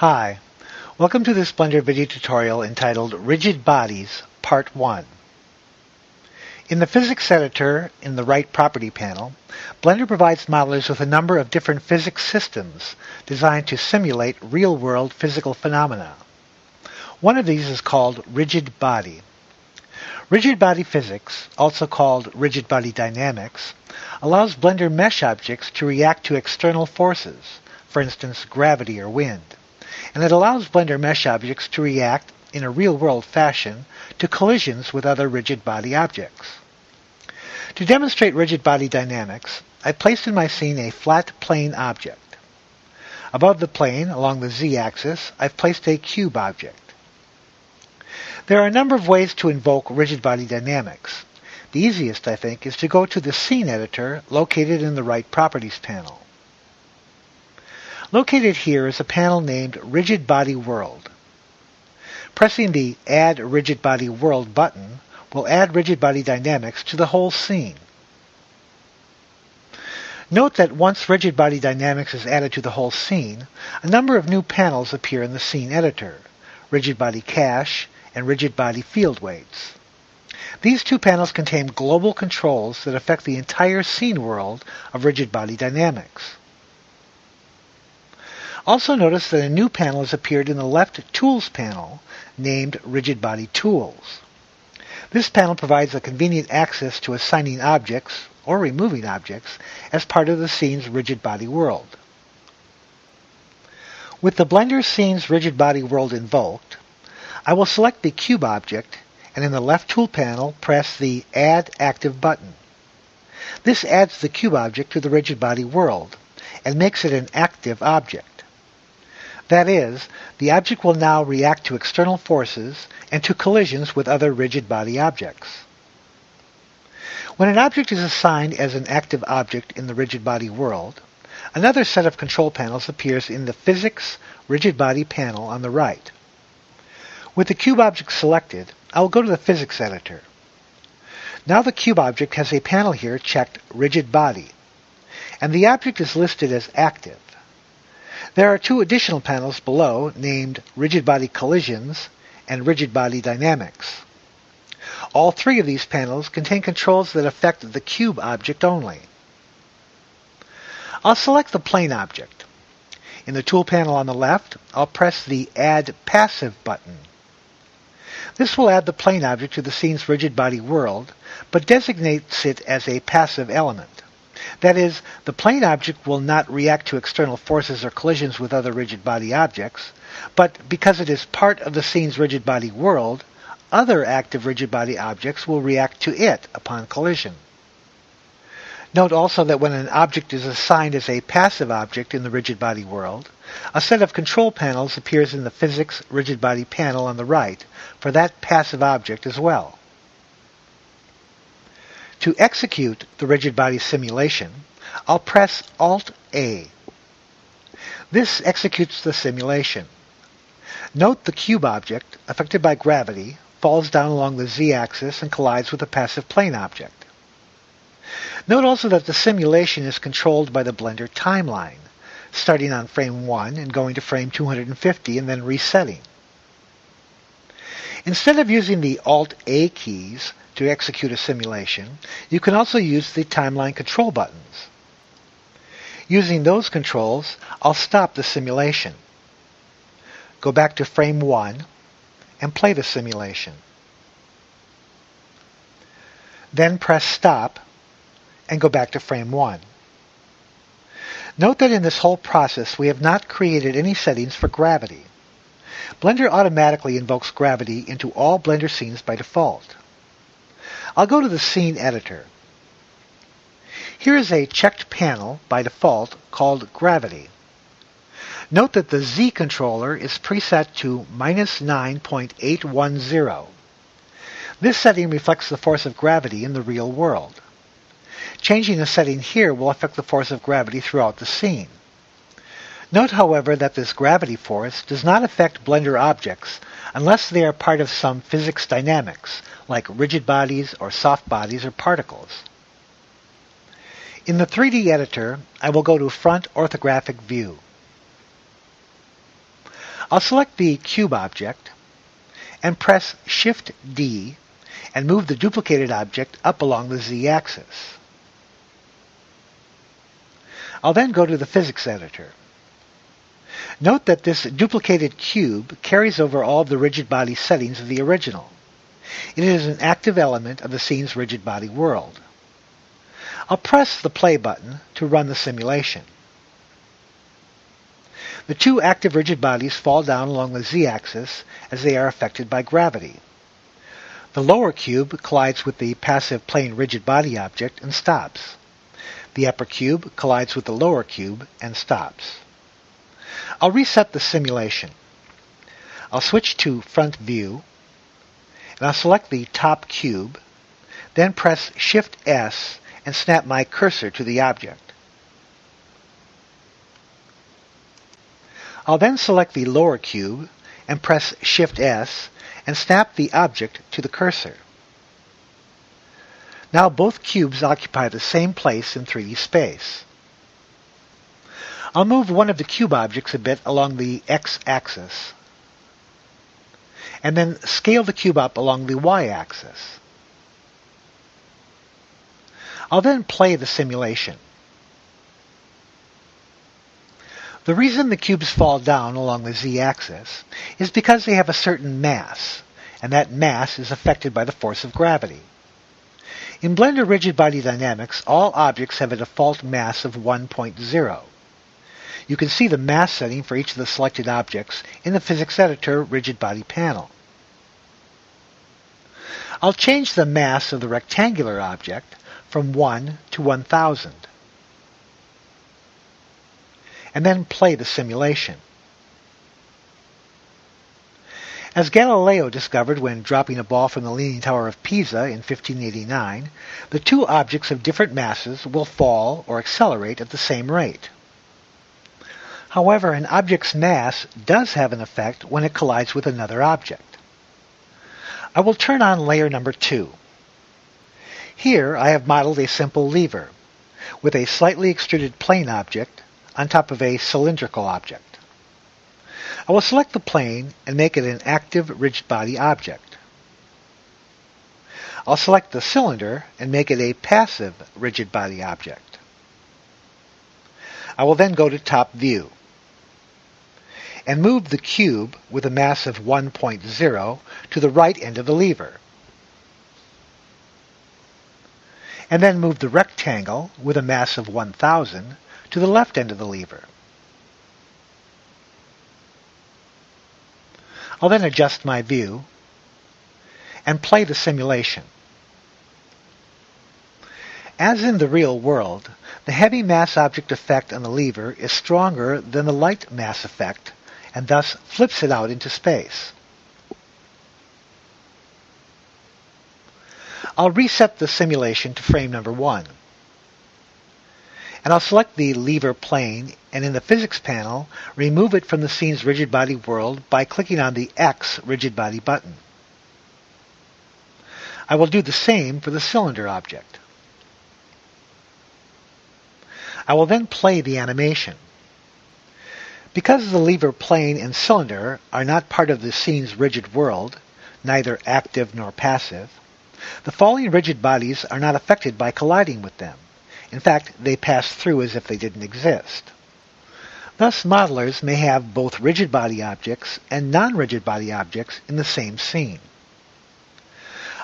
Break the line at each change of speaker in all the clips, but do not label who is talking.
Hi, welcome to this Blender video tutorial entitled Rigid Bodies Part 1. In the Physics Editor in the Right Property panel, Blender provides modelers with a number of different physics systems designed to simulate real-world physical phenomena. One of these is called rigid body. Rigid body physics, also called rigid body dynamics, allows Blender mesh objects to react to external forces, for instance gravity or wind. And it allows Blender mesh objects to react in a real-world fashion to collisions with other rigid body objects. To demonstrate rigid body dynamics, I placed in my scene a flat plane object. Above the plane, along the z-axis, I've placed a cube object. There are a number of ways to invoke rigid body dynamics. The easiest, I think, is to go to the Scene Editor located in the Right Properties panel. Located here is a panel named Rigid Body World. Pressing the Add Rigid Body World button will add rigid body dynamics to the whole scene. Note that once rigid body dynamics is added to the whole scene, a number of new panels appear in the Scene Editor: Rigid Body Cache and Rigid Body Field Weights. These two panels contain global controls that affect the entire scene world of rigid body dynamics. Also notice that a new panel has appeared in the left Tools panel named Rigid Body Tools. This panel provides a convenient access to assigning objects or removing objects as part of the scene's rigid body world. With the Blender scene's rigid body world invoked, I will select the cube object and in the left tool panel press the Add Active button. This adds the cube object to the rigid body world and makes it an active object. That is, the object will now react to external forces and to collisions with other rigid body objects. When an object is assigned as an active object in the rigid body world, another set of control panels appears in the Physics Rigid Body panel on the right. With the cube object selected, I will go to the Physics Editor. Now the cube object has a panel here checked Rigid Body, and the object is listed as active. There are two additional panels below named Rigid Body Collisions and Rigid Body Dynamics. All three of these panels contain controls that affect the cube object only. I'll select the plane object. In the tool panel on the left, I'll press the Add Passive button. This will add the plane object to the scene's rigid body world, but designates it as a passive element. That is, the plane object will not react to external forces or collisions with other rigid body objects, but because it is part of the scene's rigid body world, other active rigid body objects will react to it upon collision. Note also that when an object is assigned as a passive object in the rigid body world, a set of control panels appears in the Physics Rigid Body panel on the right for that passive object as well. To execute the rigid body simulation, I'll press Alt-A. This executes the simulation. Note the cube object, affected by gravity, falls down along the z-axis and collides with the passive plane object. Note also that the simulation is controlled by the Blender timeline, starting on frame 1 and going to frame 250 and then resetting. Instead of using the Alt-A keys to execute a simulation, you can also use the timeline control buttons. Using those controls, I'll stop the simulation. Go back to frame 1 and play the simulation. Then press Stop and go back to frame 1. Note that in this whole process we have not created any settings for gravity. Blender automatically invokes gravity into all Blender scenes by default. I'll go to the Scene Editor. Here is a checked panel by default called Gravity. Note that the Z controller is preset to -9.810. This setting reflects the force of gravity in the real world. Changing a setting here will affect the force of gravity throughout the scene. Note, however, that this gravity force does not affect Blender objects unless they are part of some physics dynamics, like rigid bodies or soft bodies or particles. In the 3D editor, I will go to Front Orthographic View. I'll select the cube object and press Shift-D and move the duplicated object up along the Z-axis. I'll then go to the physics editor. Note that this duplicated cube carries over all of the rigid body settings of the original. It is an active element of the scene's rigid body world. I'll press the play button to run the simulation. The two active rigid bodies fall down along the Z-axis as they are affected by gravity. The lower cube collides with the passive plane rigid body object and stops. The upper cube collides with the lower cube and stops. I'll reset the simulation. I'll switch to front view, and I'll select the top cube, then press Shift-S and snap my cursor to the object. I'll then select the lower cube and press Shift-S and snap the object to the cursor. Now both cubes occupy the same place in 3D space. I'll move one of the cube objects a bit along the X-axis, and then scale the cube up along the Y-axis. I'll then play the simulation. The reason the cubes fall down along the Z-axis is because they have a certain mass, and that mass is affected by the force of gravity. In Blender Rigid Body Dynamics, all objects have a default mass of 1.0. You can see the mass setting for each of the selected objects in the Physics Editor Rigid Body panel. I'll change the mass of the rectangular object from 1 to 1000, and then play the simulation. As Galileo discovered when dropping a ball from the Leaning Tower of Pisa in 1589, the two objects of different masses will fall or accelerate at the same rate. However, an object's mass does have an effect when it collides with another object. I will turn on layer number 2. Here I have modeled a simple lever with a slightly extruded plane object on top of a cylindrical object. I will select the plane and make it an active rigid body object. I'll select the cylinder and make it a passive rigid body object. I will then go to top view and move the cube with a mass of 1.0 to the right end of the lever, and then move the rectangle with a mass of 1000 to the left end of the lever. I'll then adjust my view and play the simulation. As in the real world, the heavy mass object effect on the lever is stronger than the light mass effect and thus flips it out into space. I'll reset the simulation to frame number 1. And I'll select the lever plane and in the physics panel, remove it from the scene's rigid body world by clicking on the X rigid body button. I will do the same for the cylinder object. I will then play the animation. Because the lever plane and cylinder are not part of the scene's rigid world, neither active nor passive, the falling rigid bodies are not affected by colliding with them. In fact, they pass through as if they didn't exist. Thus, modelers may have both rigid body objects and non-rigid body objects in the same scene.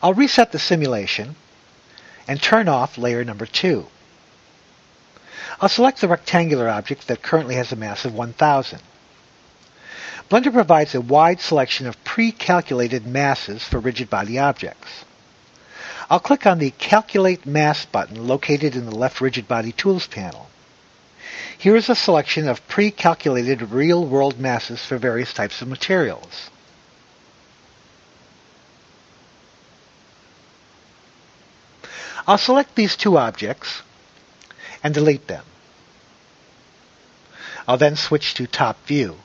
I'll reset the simulation and turn off layer number 2. I'll select the rectangular object that currently has a mass of 1000. Blender provides a wide selection of pre-calculated masses for rigid body objects. I'll click on the Calculate Mass button located in the left Rigid Body Tools panel. Here is a selection of pre-calculated real-world masses for various types of materials. I'll select these two objects and delete them. I'll then switch to top view.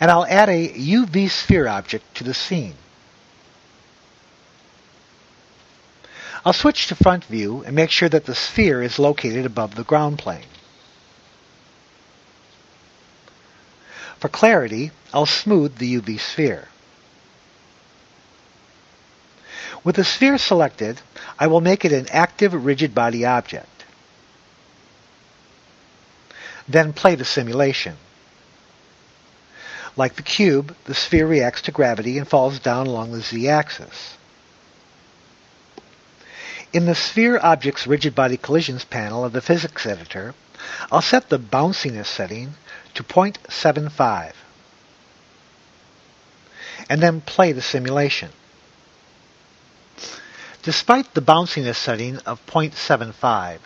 And I'll add a UV sphere object to the scene. I'll switch to front view and make sure that the sphere is located above the ground plane. For clarity, I'll smooth the UV sphere. With the sphere selected, I will make it an active rigid body object. Then play the simulation. Like the cube, the sphere reacts to gravity and falls down along the z-axis. In the Sphere Objects Rigid Body Collisions panel of the Physics Editor, I'll set the bounciness setting to 0.75, and then play the simulation. Despite the bounciness setting of 0.75,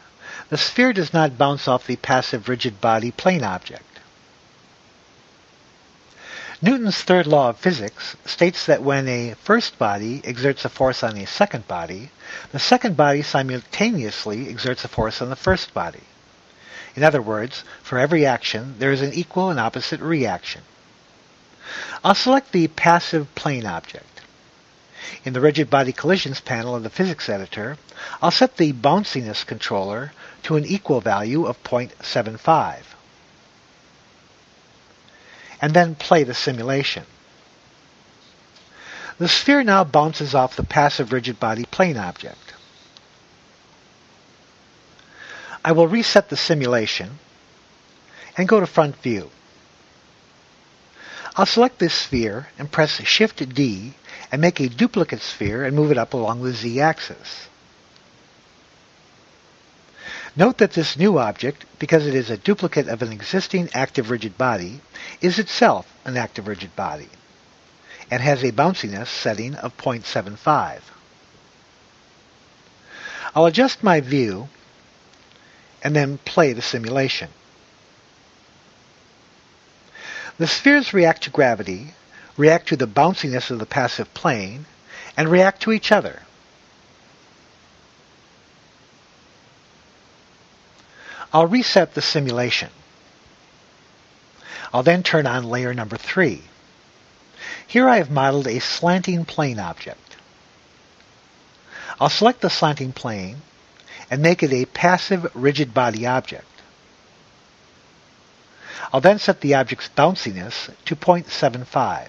the sphere does not bounce off the passive rigid body plane object. Newton's third law of physics states that when a first body exerts a force on a second body, the second body simultaneously exerts a force on the first body. In other words, for every action, there is an equal and opposite reaction. I'll select the passive plane object. In the Rigid Body Collisions panel of the Physics Editor, I'll set the bounciness controller to an equal value of 0.75, and then play the simulation. The sphere now bounces off the passive rigid body plane object. I will reset the simulation and go to Front View. I'll select this sphere and press Shift-D and make a duplicate sphere and move it up along the z-axis. Note that this new object, because it is a duplicate of an existing active rigid body, is itself an active rigid body and has a bounciness setting of 0.75. I'll adjust my view and then play the simulation. The spheres react to gravity, react to the bounciness of the passive plane, and react to each other. I'll reset the simulation. I'll then turn on layer number 3. Here I have modeled a slanting plane object. I'll select the slanting plane and make it a passive rigid body object. I'll then set the object's bounciness to 0.75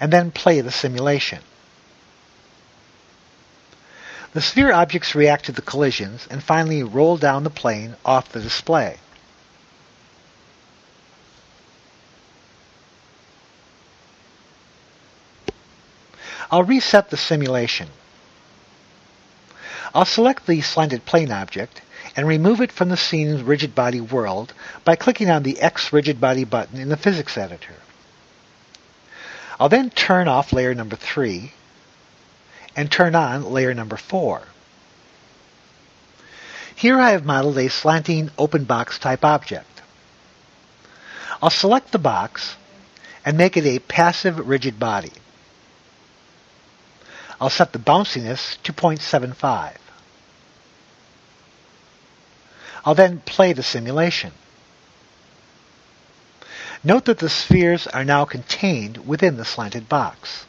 and then play the simulation. The sphere objects react to the collisions and finally roll down the plane off the display. I'll reset the simulation. I'll select the slanted plane object and remove it from the scene's rigid body world by clicking on the X rigid body button in the Physics Editor. I'll then turn off layer number 3 and turn on layer number 4. Here I have modeled a slanting open box type object. I'll select the box and make it a passive rigid body. I'll set the bounciness to 0.75. I'll then play the simulation. Note that the spheres are now contained within the slanted box.